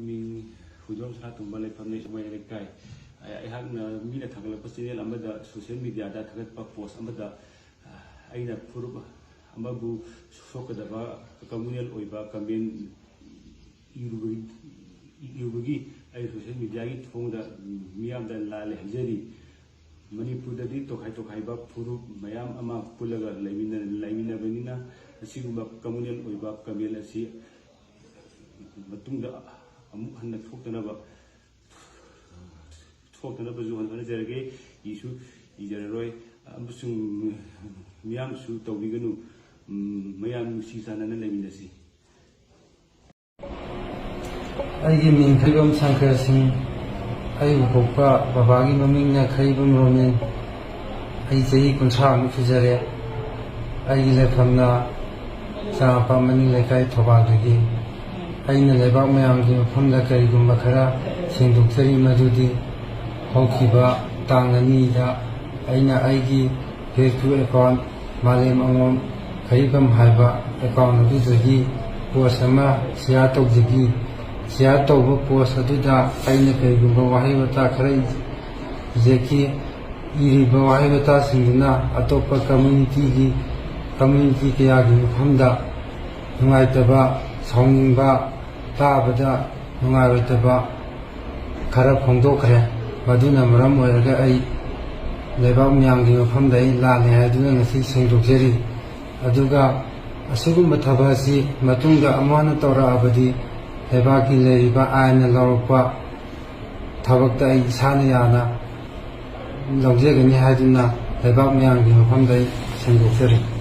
ꯃꯤꯡ ꯍꯨꯏꯗꯣꯝ ꯁꯅꯥꯇꯣꯝꯕ ꯂꯩꯐꯝ ꯁꯨꯃꯥꯏ ꯂꯩꯀꯥꯏ ꯑꯩꯍꯥꯛꯅ ꯃꯤꯅ ꯊꯥꯒꯠꯂꯛꯄ ꯆꯦꯅꯦꯜ ꯑꯃꯗ ꯁꯣꯁꯤꯌꯦꯜ ꯃꯤꯗꯤꯌꯥꯗ ꯊꯥꯒꯠꯄ ꯄꯣꯁ ꯑꯃꯗ ꯑꯩꯅ ꯐꯨꯔꯨꯞ ꯑꯃꯕꯨ ꯁꯣꯛꯀꯗꯕ ꯀꯝꯃꯨꯅꯦꯜ ꯑꯣꯏꯕ ꯀꯃꯦꯟ ꯏꯔꯨꯕꯒꯤ ꯑꯩ ꯁꯣꯁꯤꯌꯦꯜ ꯃꯤꯗꯤꯌꯥꯒꯤ ꯊꯣꯡꯗ ꯃꯤꯌꯥꯝꯗ ꯂꯥꯜꯂꯦ ꯍꯥꯏꯖꯔꯤ꯫ ꯃꯅꯤꯄꯨꯔꯗꯗꯤ ꯇꯣꯈꯥꯏꯕ ꯐꯨꯔꯨꯞ ꯃꯌꯥꯝ ꯑꯃ ꯄꯨꯜꯂꯒ ꯂꯩꯃꯤꯟꯅꯕꯅꯤꯅ ꯑꯁꯤꯒꯨꯝꯕ ꯀꯝꯃꯨꯅꯦꯜ ꯑꯣꯏꯕ ꯀꯃꯦꯟ ꯑꯁꯤ ꯃꯇꯨꯡꯗ ꯑꯃꯨꯛ ꯍꯟꯅ ꯊꯣꯛꯇꯅꯕꯁꯨ ꯍꯣꯠꯅꯖꯔꯒꯦ, ꯏꯖꯔꯔꯣꯏ ꯑꯃꯁꯨꯡ ꯃꯤꯌꯥꯝꯁꯨ ꯇꯧꯕꯤꯒꯅꯨ꯫ ꯃꯌꯥꯝ ꯅꯨꯡꯁꯤ ꯆꯥꯟꯅꯅ ꯂꯩꯃꯤꯟꯅꯁꯤ꯫ ꯑꯩꯒꯤ ꯃꯤꯡ ꯈꯩꯕꯝ ꯁꯪꯀꯔ ꯁꯤꯡ, ꯑꯩꯕꯨ ꯄꯣꯛꯄ ꯕꯕꯥꯒꯤ ꯃꯃꯤꯡꯅ ꯈꯩꯕꯝ ꯔꯣꯃꯦꯟ꯫ ꯑꯩ ꯆꯍꯤ 30 ꯁꯨꯖꯔꯦ꯫ ꯑꯩꯒꯤ ꯂꯩꯐꯝꯅ ꯆꯔꯥꯡꯄꯥꯠ ꯃꯅꯤꯡ ꯂꯩꯀꯥꯏ ꯊꯧꯕꯥꯜꯗꯒꯤ꯫ ꯑꯩꯅ ꯂꯩꯕꯥꯛ ꯃꯌꯥꯝꯒꯤ ꯃꯐꯝꯗ ꯀꯔꯤꯒꯨꯝꯕ ꯈꯔ ꯁꯦꯡꯗꯣꯛꯆꯔꯤ, ꯃꯗꯨꯗꯤ ꯍꯧꯈꯤꯕ ꯇꯥꯡ 2ꯗ ꯑꯩꯅ ꯑꯩꯒꯤ ꯐꯦꯁꯕꯨꯛ ꯑꯦꯀꯥꯎꯟ ꯃꯥꯂꯦꯝ ꯑꯉꯣꯝ ꯈꯩꯕꯝ ꯍꯥꯏꯕ ꯑꯦꯀꯥꯎꯟ ꯑꯗꯨꯗꯒꯤ ꯄꯣꯁ ꯑꯃ ꯁꯤꯌꯥꯔ ꯇꯧꯖꯈꯤ꯫ ꯁꯤꯌꯥꯔ ꯇꯧꯕ ꯄꯣꯁ ꯑꯗꯨꯗ ꯑꯩꯅ ꯀꯔꯤꯒꯨꯝꯕ ꯋꯥꯍꯩ ꯋꯥꯇꯥ ꯈꯔ ꯏꯖꯈꯤ꯫ ꯏꯔꯤꯕ ꯋꯥꯍꯩ ꯋꯥꯇꯥꯁꯤꯡꯗꯨꯅ ꯑꯇꯣꯞꯄ ꯀꯝꯃ꯭ꯌꯨꯅꯤꯇꯤ ꯀꯌꯥꯒꯤ ꯃꯐꯝꯗ ꯅꯨꯡꯉꯥꯏꯇꯕ, ꯁꯥꯎꯅꯤꯡꯕ, ꯇꯥꯕꯗ ꯅꯨꯡꯉꯥꯏꯔꯣꯏꯗꯕ ꯈꯔ ꯐꯣꯡꯗꯣꯛꯈ꯭ꯔꯦ꯫ ꯃꯗꯨꯅ ꯃꯔꯝ ꯑꯣꯏꯔꯒ ꯑꯩ ꯂꯩꯕꯥꯛ ꯃꯌꯥꯝꯒꯤ ꯃꯐꯝꯗ ꯑꯩ ꯂꯥꯜꯂꯦ ꯍꯥꯏꯗꯨꯅ ꯉꯁꯤ ꯁꯦꯡꯗꯣꯛꯆꯔꯤ꯫ ꯑꯗꯨꯒ ꯑꯁꯤꯒꯨꯝꯕ ꯊꯕꯛ ꯑꯁꯤ ꯃꯇꯨꯡꯗ ꯑꯃꯨꯛ ꯍꯟꯅ ꯇꯧꯔꯛꯑꯕꯗꯤ ꯂꯩꯕꯥꯛꯀꯤ ꯂꯩꯔꯤꯕ ꯑꯥꯏꯟꯅ ꯂꯧꯔꯛꯄ ꯊꯕꯛꯇ ꯑꯩ ꯏꯁꯥꯅ ꯌꯥꯅ ꯂꯧꯖꯒꯅꯤ ꯍꯥꯏꯗꯨꯅ ꯂꯩꯕꯥꯛ ꯃꯌꯥꯝꯒꯤ ꯃꯐꯝꯗ ꯑꯩ ꯁꯦꯡꯗꯣꯛꯆꯔꯤ꯫